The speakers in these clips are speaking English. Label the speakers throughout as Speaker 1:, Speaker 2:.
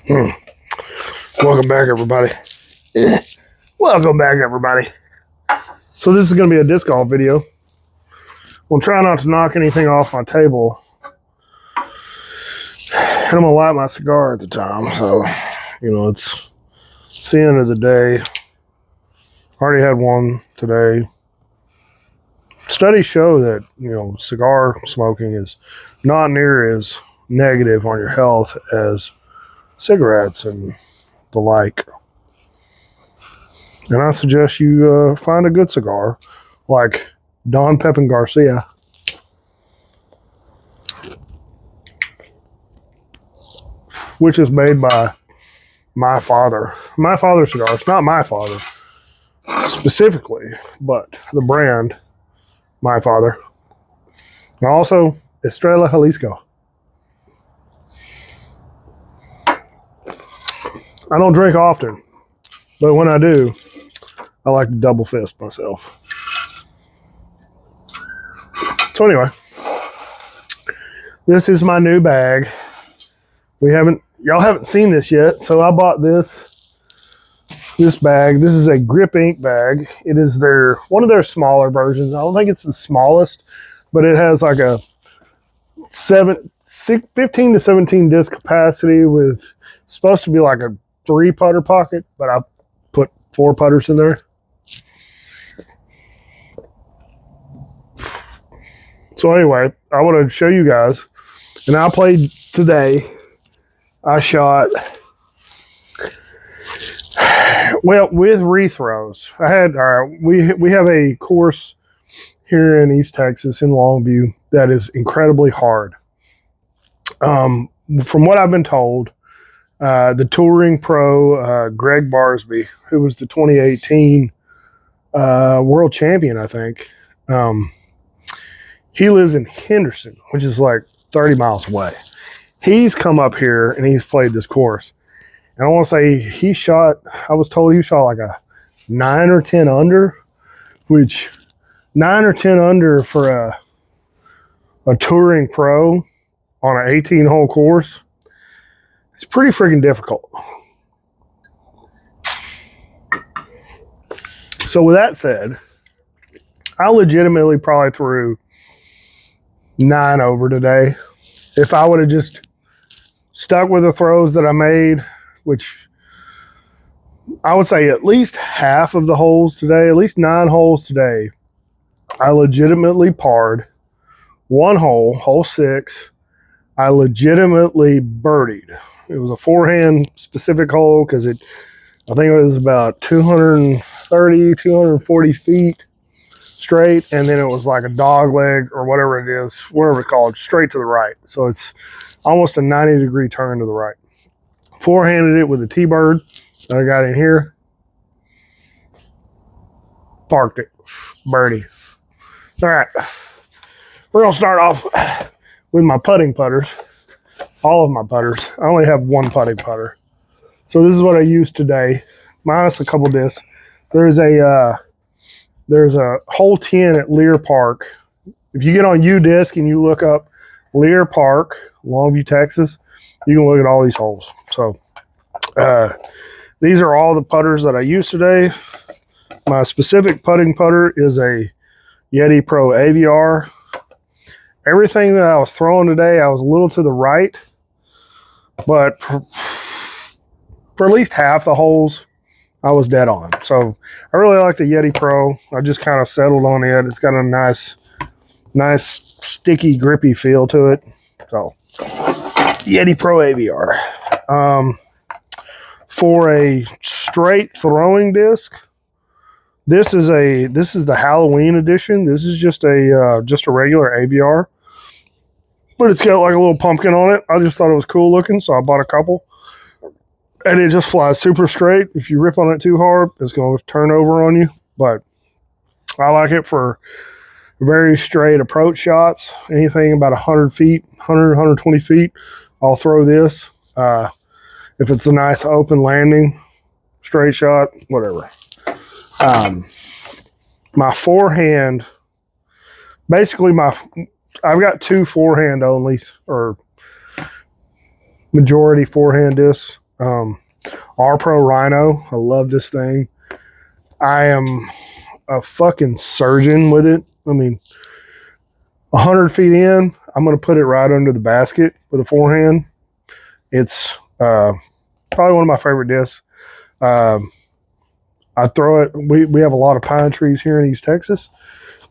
Speaker 1: Hmm. Welcome back, everybody. Welcome back, everybody. So this is going to be a disc golf video. We'll try not to knock anything off my table. And I'm going to light my cigar at the time. So, it's the end of the day. Already had one today. Studies show that, cigar smoking is not near as negative on your health as cigarettes and the like. And I suggest you find a good cigar like Don Pepin Garcia. Which is made by my father. My father's cigars. Not my father specifically, but the brand, my father. And also, Estrella Jalisco. I don't drink often, but when I do, I like to double fist myself. So anyway, this is my new bag. Y'all haven't seen this yet, so I bought this bag. This is a Grip Ink bag. It is one of their smaller versions. I don't think it's the smallest, but it has like a 15 to 17 disc capacity with supposed to be like a 3 putter pocket, but I put 4 putters in there. So anyway, I want to show you guys, and I played today. I shot, well, with rethrows. We have a course here in East Texas in Longview that is incredibly hard. From what I've been told, the touring pro, Greg Barsby, who was the 2018 world champion, I think, he lives in Henderson, which is like 30 miles away. He's come up here and he's played this course. And I want to say I was told he shot like a 9 or 10 under, which 9 or 10 under for a touring pro on an 18-hole course, it's pretty freaking difficult. So with that said, I legitimately probably threw 9 over today. If I would have just stuck with the throws that I made, which I would say at least half of the holes today, at least 9 holes today, I legitimately parred. 1 hole, hole 6, I legitimately birdied. It was a forehand specific hole because I think it was about 230, 240 feet straight, and then it was like a dog leg or whatever it is, whatever it's called, straight to the right. So it's almost a 90-degree turn to the right. Forehanded it with a T-bird that I got in here. Parked it. Birdie. All right. We're going to start off with my putting putters. All of my putters. I only have 1 putting putter. So this is what I used today, minus a couple discs. There's a hole 10 at Lear Park. If you get on UDisc and you look up Lear Park, Longview, Texas, you can look at all these holes. So these are all the putters that I used today. My specific putting putter is a Yeti Pro AVR. Everything that I was throwing today, I was a little to the right, but for at least half the holes, I was dead on. So I really like the Yeti Pro. I just kind of settled on it. It's got a nice sticky, grippy feel to it. So Yeti Pro AVR. For a straight throwing disc, this is the Halloween edition. This is just a regular AVR, but it's got like a little pumpkin on it. I just thought it was cool looking, so I bought a couple. And it just flies super straight. If you rip on it too hard, it's going to turn over on you. But I like it for very straight approach shots. Anything about 100 feet, 100, 120 feet, I'll throw this. If it's a nice open landing, straight shot, whatever. My forehand, basically I've got 2 forehand onlys, or majority forehand discs. R Pro Rhino. I love this thing. I am a fucking surgeon with it. I mean, 100 feet in, I'm going to put it right under the basket with a forehand. It's probably one of my favorite discs. I throw it. We have a lot of pine trees here in East Texas,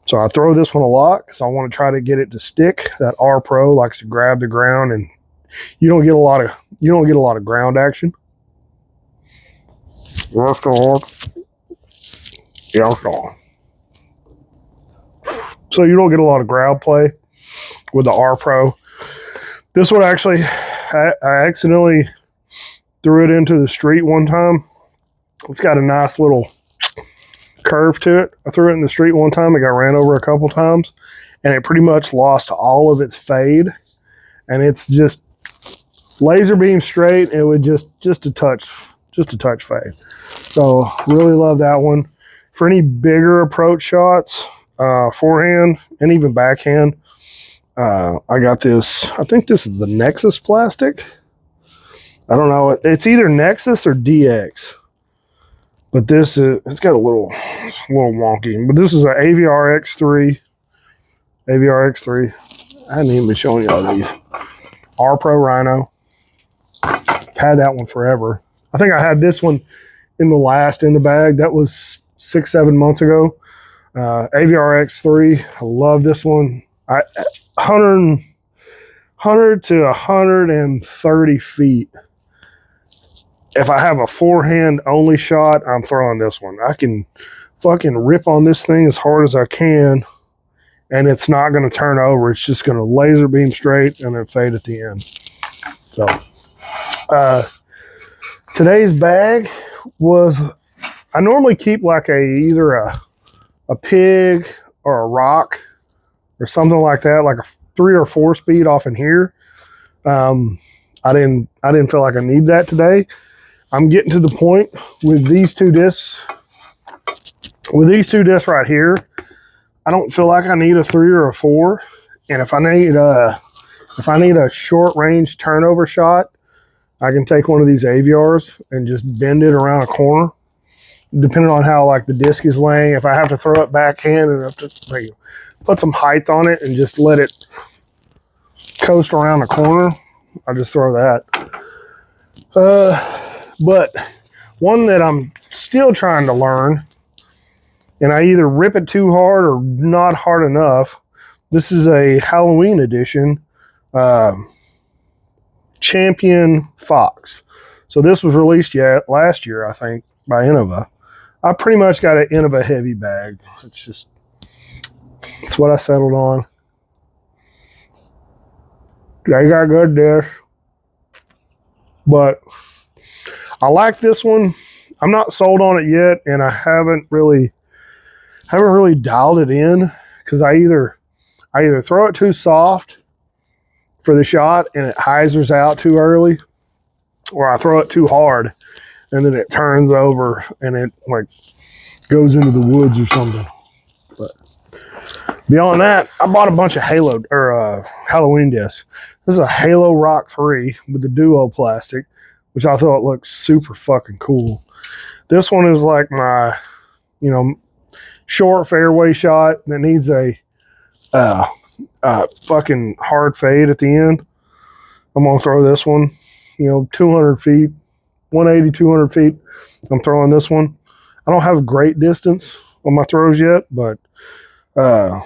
Speaker 1: so I throw this one a lot because I want to try to get it to stick. That R Pro likes to grab the ground, and you don't get a lot of ground action. That's hard. Yeah, that's hard. So you don't get a lot of ground play with the R Pro. This one actually, I accidentally threw it into the street one time. It's got a nice little curve to it. I threw it in the street one time. It got ran over a couple times, and it pretty much lost all of its fade. And it's just laser beam straight. It would just a touch fade. So really love that one. For any bigger approach shots, forehand and even backhand, I got this. I think this is the Nexus plastic. I don't know. It's either Nexus or DX. But this is, it's got a little wonky. But this is an AVR X3. AVR X3. I hadn't even been showing y'all these. R Pro Rhino. I've had that one forever. I think I had this one in the bag. That was 6-7 months ago. AVR X3. I love this one. 100 to 130 feet. If I have a forehand only shot, I'm throwing this one. I can fucking rip on this thing as hard as I can, and it's not going to turn over. It's just going to laser beam straight and then fade at the end. So today's bag was, I normally keep like either a pig or a rock or something like that, like a 3 or 4 speed off in here. I didn't feel like I need that today. I'm getting to the point with these two discs. With these two discs right here, I don't feel like I need a 3 or a 4. And if I need a short range turnover shot, I can take one of these AVRs and just bend it around a corner, depending on how like the disc is laying. If I have to throw it backhand and have to put some height on it and just let it coast around the corner, I just throw that. But one that I'm still trying to learn, and I either rip it too hard or not hard enough. This is a Halloween edition Champion Fox. So this was released last year, I think, by Innova. I pretty much got an Innova heavy bag. It's what I settled on. They got good discs. But I like this one. I'm not sold on it yet, and I haven't really dialed it in because I either throw it too soft for the shot and it hyzers out too early, or I throw it too hard and then it turns over and it like goes into the woods or something. But beyond that, I bought a bunch of Halloween discs. This is a Halo Rock 3 with the Duo plastic, which I thought looked super fucking cool. This one is like my, short fairway shot that needs a fucking hard fade at the end. I'm going to throw this one, 200 feet, 180, 200 feet. I'm throwing this one. I don't have great distance on my throws yet, but I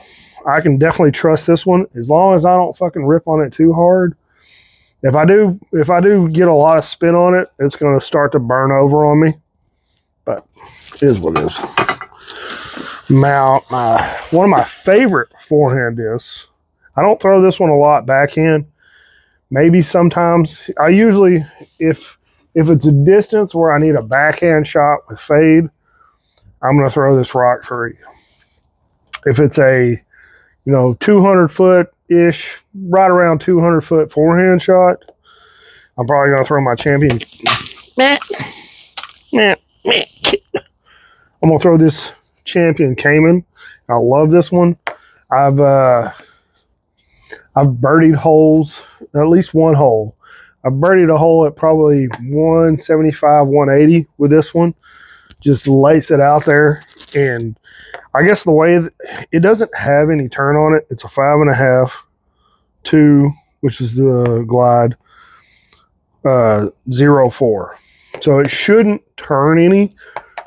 Speaker 1: can definitely trust this one as long as I don't fucking rip on it too hard. If I do get a lot of spin on it, it's going to start to burn over on me. But it is what it is. Now, one of my favorite forehand discs. I don't throw this one a lot backhand. Maybe sometimes. I usually, if it's a distance where I need a backhand shot with fade, I'm going to throw this Rock 3. If it's a 200 foot-ish, right around 200 foot forehand shot, I'm probably going to throw my Champion. I'm going to throw this Champion Cayman. I love this one. I've birdied holes, at least one hole. I birdied a hole at probably 175, 180 with this one. Just lace it out there. And I guess the way it doesn't have any turn on it. It's a 5.5, 2, which is the glide, 0.4. So it shouldn't turn any,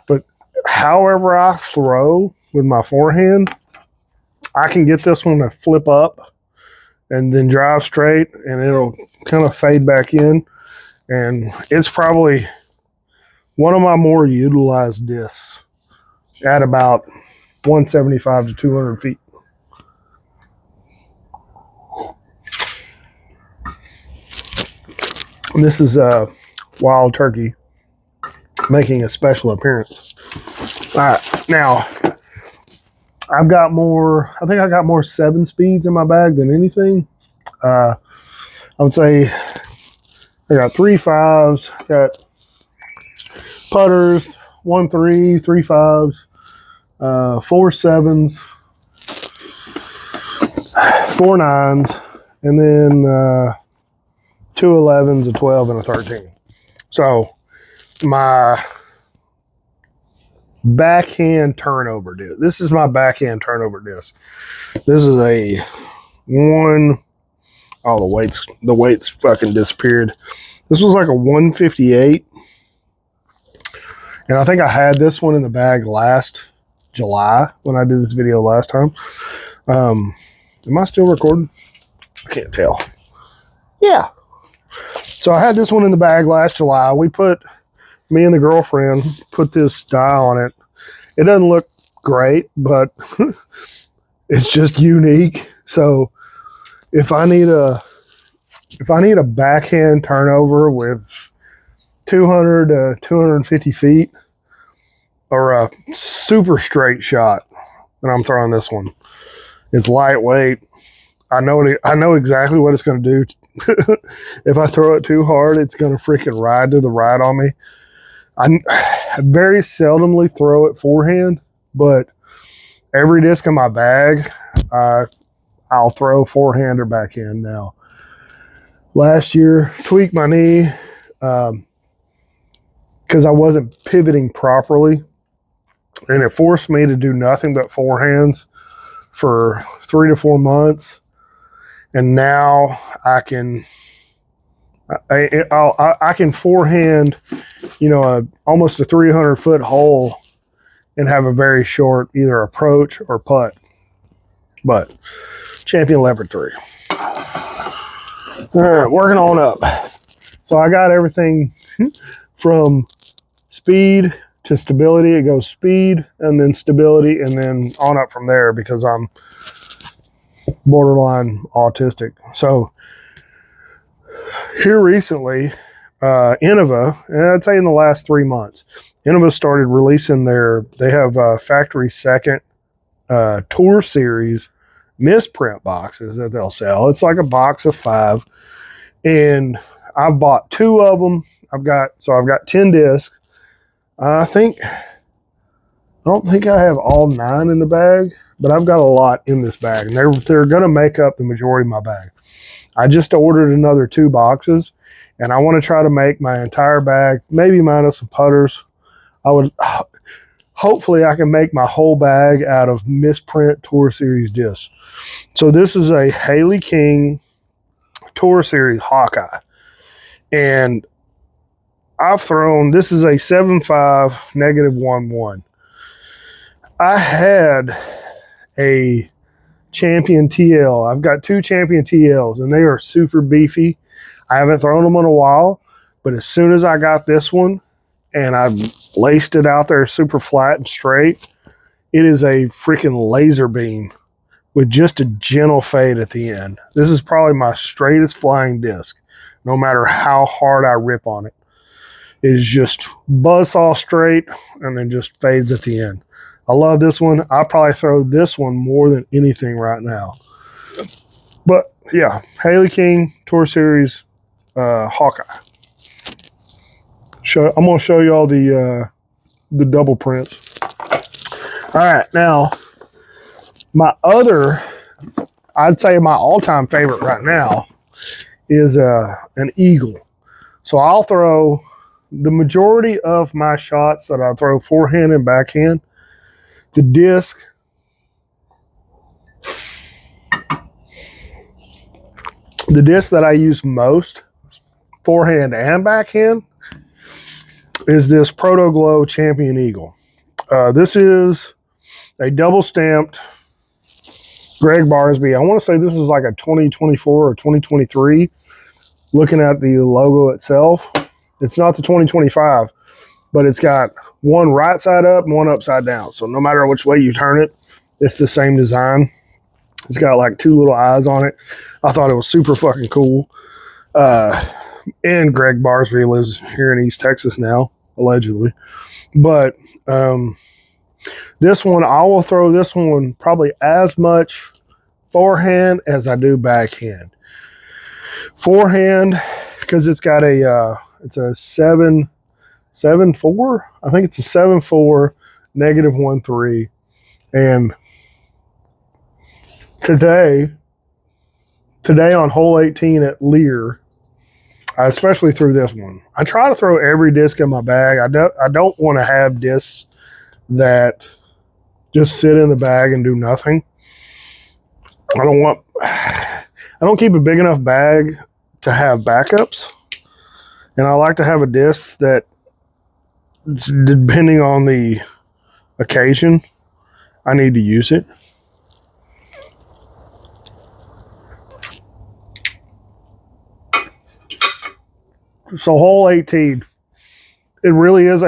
Speaker 1: but however I throw with my forehand, I can get this one to flip up and then drive straight, and it'll kind of fade back in. And it's probably one of my more utilized discs at about 175 to 200 feet. And this is Wild Turkey making a special appearance. All right, now I've got more, I think I got more 7 speeds in my bag than anything. I would say I got 3 5s, got putters, 1 3, 3 5s, 4 7s, 4 9s, and then 2 11s, a 12, and a 13. So my backhand turnover disc. This is my backhand turnover disc. This is a one. Oh, the weight's fucking disappeared. This was like a 158. And I think I had this one in the bag last July when I did this video last time. Am I still recording? I can't tell. Yeah. So I had this one in the bag last July. Me and the girlfriend put this dial on it. It doesn't look great, but it's just unique. So if I need a backhand turnover with 200 to 250 feet or a super straight shot, then I'm throwing this one. It's lightweight. I know exactly what it's going to do. If I throw it too hard, it's going to freaking ride to the right on me. I very seldomly throw it forehand, but every disc in my bag, I'll throw forehand or backhand now. Last year, tweaked my knee because I wasn't pivoting properly, and it forced me to do nothing but forehands for 3 to 4 months. And now I can forehand, almost a 300-foot hole and have a very short either approach or putt. But champion level 3. All right, working on up. So I got everything from speed to stability. It goes speed and then stability and then on up from there because I'm borderline autistic. So here recently, Innova, and I'd say in the last 3 months, Innova started releasing they have factory second Tour Series misprint boxes that they'll sell. It's like a box of 5, and I've bought 2 of them. I've got 10 discs. I don't think I have all 9 in the bag, but I've got a lot in this bag, and they're going to make up the majority of my bag. I just ordered another 2 boxes, and I want to try to make my entire bag, maybe minus some putters. Hopefully I can make my whole bag out of misprint Tour Series discs. So this is a Haley King Tour Series Hawkeye, and this is a 7.5 -1.1. I had a Champion TL. I've got 2 Champion TLs, and they are super beefy. I haven't thrown them in a while, but as soon as I got this one and I laced it out there super flat and straight, it is a freaking laser beam with just a gentle fade at the end. This is probably my straightest flying disc, no matter how hard I rip on it. It is just buzzsaw straight and then just fades at the end. I love this one. I'll probably throw this one more than anything right now. But yeah, Haley King Tour Series Hawkeye. I'm going to show you all the double prints. All right, now I'd say my all-time favorite right now is an Eagle. So I'll throw the majority of my shots that I throw forehand and backhand. The disc that I use most, forehand and backhand, is this Proto Glow Champion Eagle. This is a double stamped Greg Barsby. I want to say this is like a 2024 or 2023. Looking at the logo itself, it's not the 2025, but it's got one right side up and one upside down. So no matter which way you turn it, it's the same design. It's got like two little eyes on it. I thought it was super fucking cool. And Greg Barsby lives here in East Texas now, allegedly. But this one, I will throw this one probably as much forehand as I do backhand. Forehand, because it's got it's a 7.4. I think it's a 7.4 -1.3. And today on hole 18 at Lear, I especially threw this one. I try to throw every disc in my bag. I don't want to have discs that just sit in the bag and do nothing. I don't keep a big enough bag to have backups. And I like to have a disc that, depending on the occasion, I need to use it. So hole 18, it really is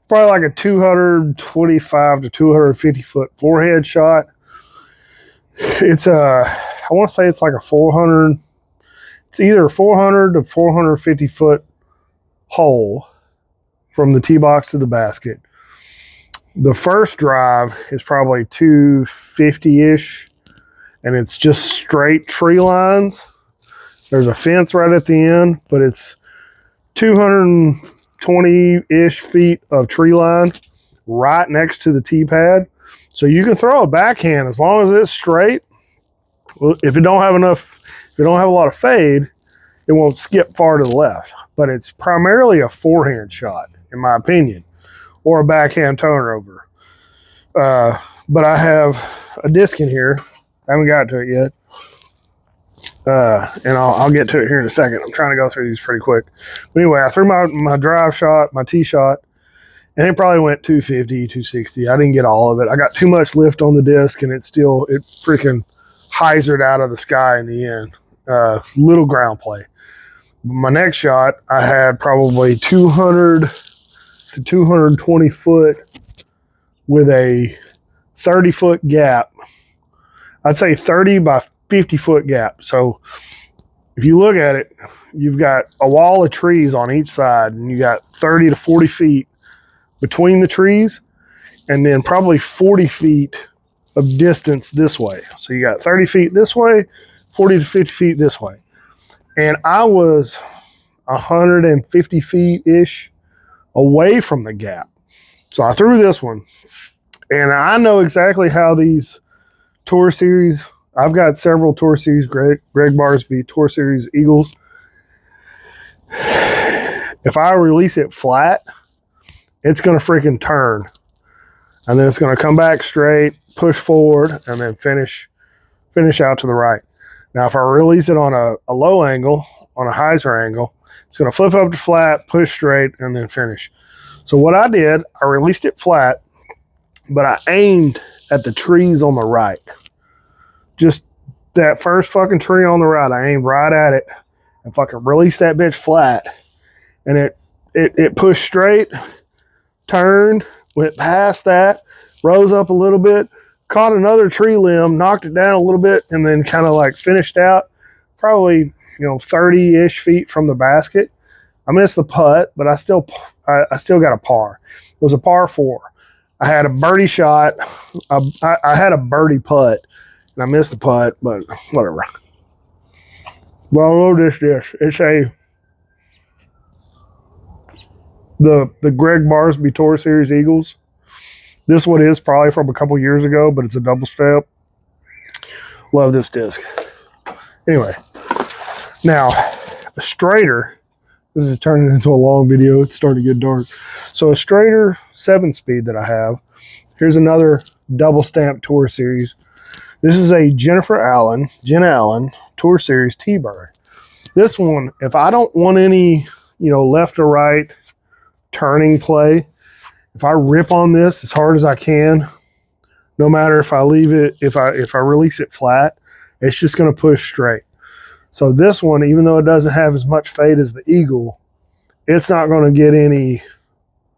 Speaker 1: probably like a 225 to 250 foot forehead shot. It's I want to say it's like a 400. It's either a 400 to 450 foot hole from the tee box to the basket. The first drive is probably 250-ish, and it's just straight tree lines. There's a fence right at the end, but it's 220-ish feet of tree line right next to the tee pad. So you can throw a backhand as long as it's straight. If you don't have a lot of fade, it won't skip far to the left. But it's primarily a forehand shot, in my opinion, or a backhand turnover. But I have a disc in here. I haven't got to it yet. And I'll get to it here in a second. I'm trying to go through these pretty quick. But anyway, I threw my drive shot, my tee shot, and it probably went 250, 260. I didn't get all of it. I got too much lift on the disc, and it freaking hyzered out of the sky in the end. Little ground play. My next shot, I had probably 200 to 220 foot with a 30-foot gap. I'd say 30 by 50-foot gap. So if you look at it, you've got a wall of trees on each side, and you got 30 to 40 feet between the trees, and then probably 40 feet of distance this way. So you got 30 feet this way, 40 to 50 feet this way. And I was 150 feet-ish away from the gap. So I threw this one, and I know exactly how these Tour Series, I've got several Tour Series, Greg Barsby Tour Series Eagles. If I release it flat, it's going to freaking turn. And then it's going to come back straight, push forward, and then finish out to the right. Now, if I release it on a low angle, on a hyzer angle, it's going to flip up to flat, push straight, and then finish. So what I did, I released it flat, but I aimed at the trees on the right. Just that first fucking tree on the right, I aimed right at it and fucking released that bitch flat. And it pushed straight, turned, went past that, rose up a little bit, caught another tree limb, knocked it down a little bit, and then kind of like finished out probably 30-ish feet from the basket. I missed the putt, but I still got a par. It was a par 4. I had a birdie shot. I had a birdie putt, and I missed the putt, but whatever. Well, I know this. It's the Greg Barsby Tour Series Eagles. This one is probably from a couple years ago, but it's a double step. Love this disc. Anyway, now a straighter This is turning into a long video. It's starting to get dark. So a straighter 7-speed that I have. Here's another double stamp Tour Series. This is a Jen Allen Tour Series T-Bird. This one, if I don't want any, left or right turning play, if I rip on this as hard as I can, no matter if I leave it, if I release it flat, it's just going to push straight. So this one, even though it doesn't have as much fade as the Eagle, it's not going to get any,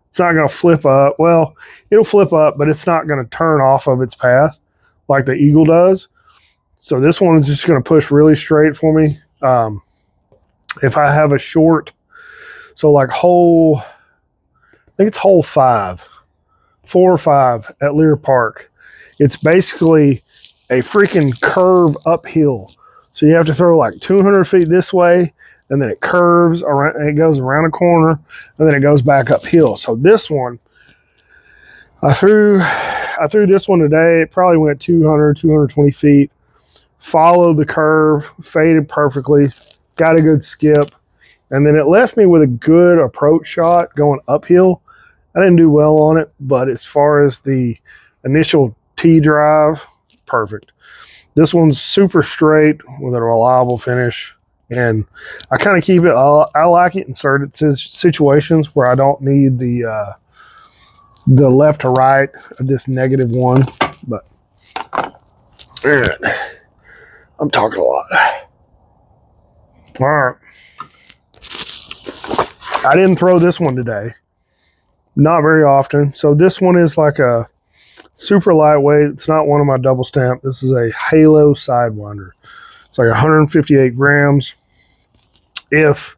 Speaker 1: it's not going to flip up. Well, it'll flip up, but it's not going to turn off of its path like the Eagle does. So this one is just going to push really straight for me. If I have a short, so like hole, I think it's hole 4 or 5 at Lear Park. It's basically a freaking curve uphill. So you have to throw like 200 feet this way, and then it curves around, and it goes around a corner, and then it goes back uphill. So this one, I threw this one today. It probably went 200, 220 feet. Followed the curve, faded perfectly, got a good skip, and then it left me with a good approach shot going uphill. I didn't do well on it, but as far as the initial tee drive, perfect. This one's super straight with a reliable finish, and I kind of keep it, I like it in certain situations where I don't need the left to right of this -1, but man, I'm talking a lot. All right. I didn't throw this one today. Not very often. So this one is like a super lightweight. It's not one of my double stamp. This is a Halo Sidewinder. It's like 158 grams. If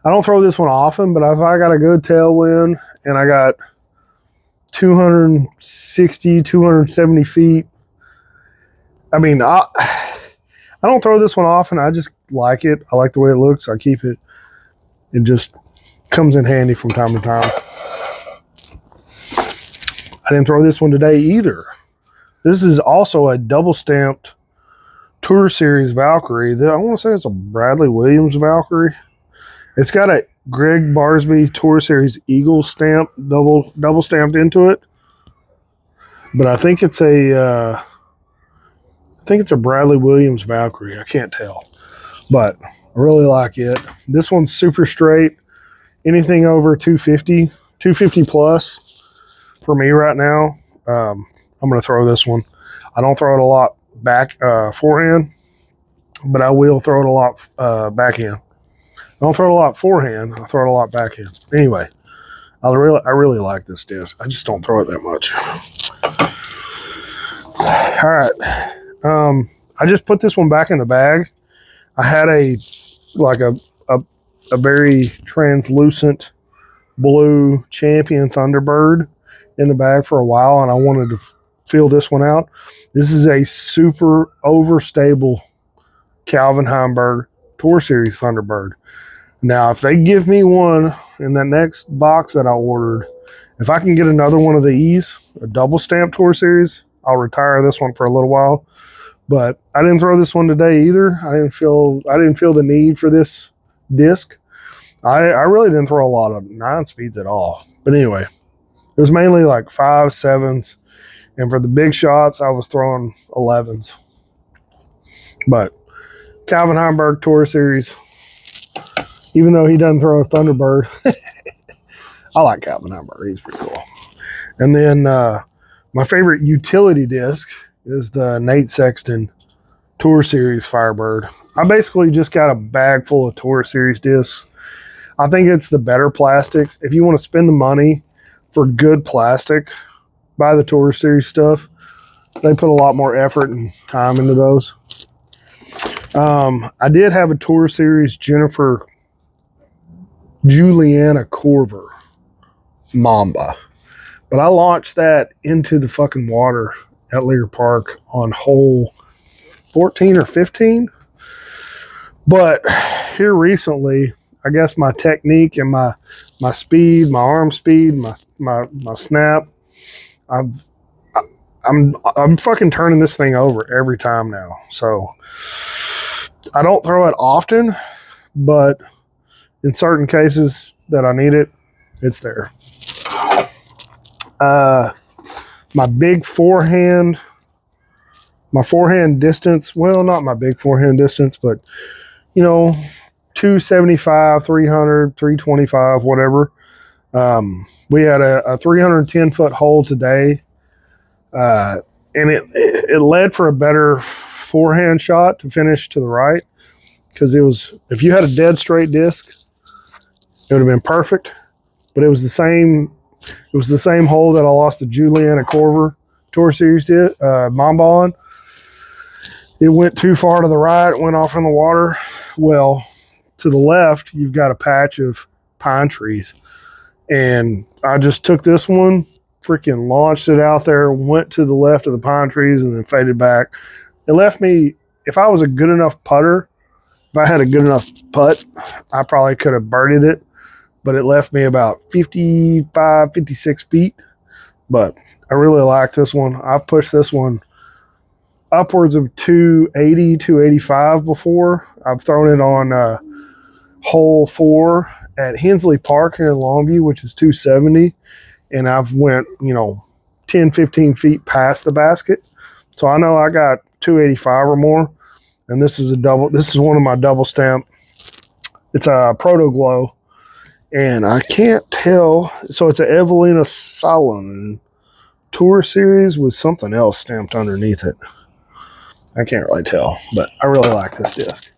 Speaker 1: I don't throw this one often, but if I got a good tailwind and I got 260, 270 feet, I mean, I don't throw this one often. I just like it. I like the way it looks. I keep it. It just comes in handy from time to time. I didn't throw this one today either. This is also a double stamped Tour Series Valkyrie. I want to say it's a Bradley Williams Valkyrie. It's got a Greg Barsby Tour Series Eagle stamp, double stamped into it. But I think it's a Bradley Williams Valkyrie. I can't tell, but I really like it. This one's super straight. Anything over 250 plus for me right now. I'm going to throw this one. I don't throw it a lot back forehand, but I will throw it a lot backhand. I don't throw it a lot forehand. I throw it a lot backhand. Anyway, I really like this disc. I just don't throw it that much. All right. I just put this one back in the bag. I had a very translucent blue Champion Thunderbird in the bag for a while, and I wanted to feel this one out. This is a super overstable Calvin Heimberg Tour Series Thunderbird. Now, if they give me one in that next box that I ordered, if I can get another one of these, a double stamp Tour Series, I'll retire this one for a little while. But I didn't throw this one today either. I didn't feel the need for this disc. I really didn't throw a lot of 9-speeds at all. But anyway, it was mainly like 5, 7s. And for the big shots, I was throwing 11s. But Calvin Heimberg Tour Series, even though he doesn't throw a Thunderbird, I like Calvin Heimberg. He's pretty cool. And then my favorite utility disc is the Nate Sexton Tour Series Firebird. I basically just got a bag full of Tour Series discs. I think it's the better plastics. If you want to spend the money for good plastic, buy the Tour Series stuff. They put a lot more effort and time into those. I did have a Tour Series Juliana Corver Mamba, but I launched that into the fucking water at Lear Park on hole 14 or 15. But here recently, I guess my technique and my speed, my arm speed, my snap, I'm fucking turning this thing over every time now. So I don't throw it often, but in certain cases that I need it, it's there. My big forehand, my forehand distance, well, not my big forehand distance, but, you know, 275, 300, 325, whatever. We had a 310-foot hole today, and it led for a better forehand shot to finish to the right, because it was, if you had a dead straight disc, it would have been perfect. But it was the same hole that I lost the Juliana Corver Tour Series mom ball on. It went too far to the right, it went off in the water. Well, to the left, you've got a patch of pine trees. And I just took this one, freaking launched it out there, went to the left of the pine trees, and then faded back. It left me, if I was a good enough putter, if I had a good enough putt, I probably could have birdied it. But it left me about 55, 56 feet. But I really like this one. I've pushed this one upwards of 280, 285 before. I've thrown it on hole 4 at Hensley Park here in Longview, which is 270. And I've went, 10, 15 feet past the basket. So I know I got 285 or more. And this is one of my double stamp. It's a Proto Glow. And I can't tell. So it's an Evelina Solon Tour Series with something else stamped underneath it. I can't really tell, but I really like this disc.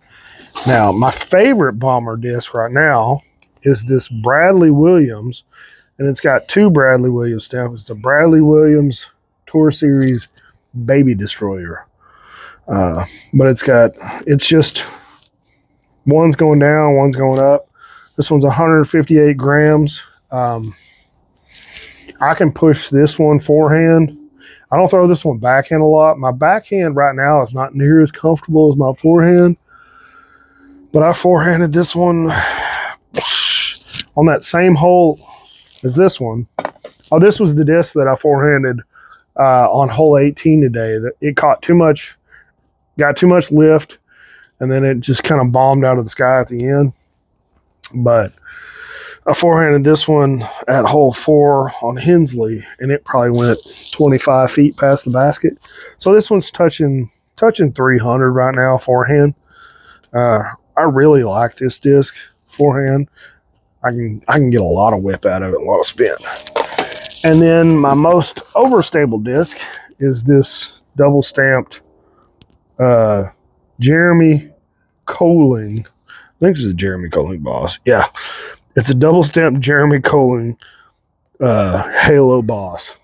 Speaker 1: Now, my favorite bomber disc right now is this Bradley Williams, and it's got 2 Bradley Williams stamps. It's a Bradley Williams Tour Series Baby Destroyer. But it's just, one's going down, one's going up. This one's 158 grams. I can push this one forehand. I don't throw this one backhand a lot. My backhand right now is not near as comfortable as my forehand. But I forehanded this one on that same hole as this one. Oh, this was the disc that I forehanded on hole 18 today. It caught too much, got too much lift, and then it just kind of bombed out of the sky at the end. But I forehanded this one at hole 4 on Hensley, and it probably went 25 feet past the basket. So this one's touching 300 right now forehand. I really like this disc forehand. I can get a lot of whip out of it, a lot of spin. And then my most overstable disc is this double stamped Jeremy Colling. I think this is Jeremy Colling Boss. Yeah. It's a double stamped Jeremy Colling Halo Boss.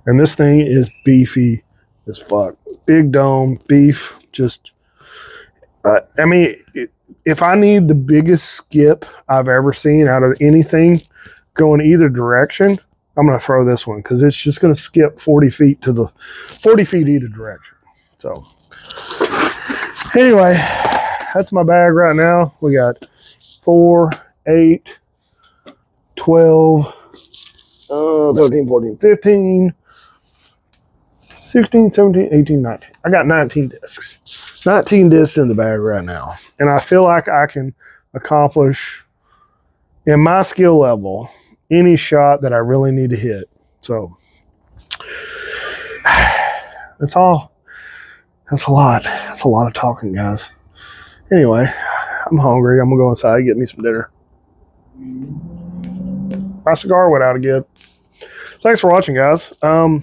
Speaker 1: And this thing is beefy as fuck. Big dome, beef, just... if I need the biggest skip I've ever seen out of anything going either direction, I'm going to throw this one, because it's just going to skip 40 feet either direction. So, anyway, that's my bag right now. We got 4, 8, 12, 13, 14, 15, 16, 17, 18, 19. I got 19 discs. 19 discs in the bag right now. And I feel like I can accomplish, in my skill level, any shot that I really need to hit. So, that's all. That's a lot. That's a lot of talking, guys. Anyway, I'm hungry. I'm going to go inside and get me some dinner. My cigar went out again. Thanks for watching, guys. I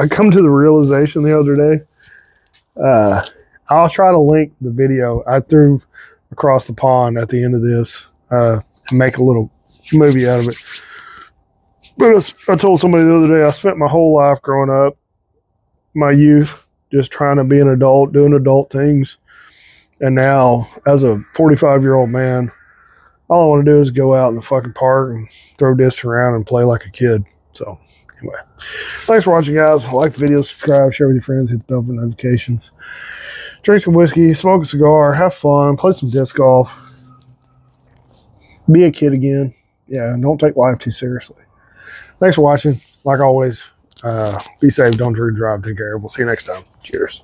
Speaker 1: come to the realization the other day. I'll try to link the video I threw across the pond at the end of this and make a little movie out of it. But I told somebody the other day, I spent my whole life growing up, my youth, just trying to be an adult, doing adult things. And now, as a 45-year-old man, all I want to do is go out in the fucking park and throw discs around and play like a kid. So, anyway, thanks for watching, guys. Like the video, subscribe, share with your friends, hit the bell for notifications. Drink some whiskey, smoke a cigar, have fun, play some disc golf. Be a kid again. Yeah, don't take life too seriously. Thanks for watching. Like always, be safe, don't drink, drive, take care. We'll see you next time. Cheers.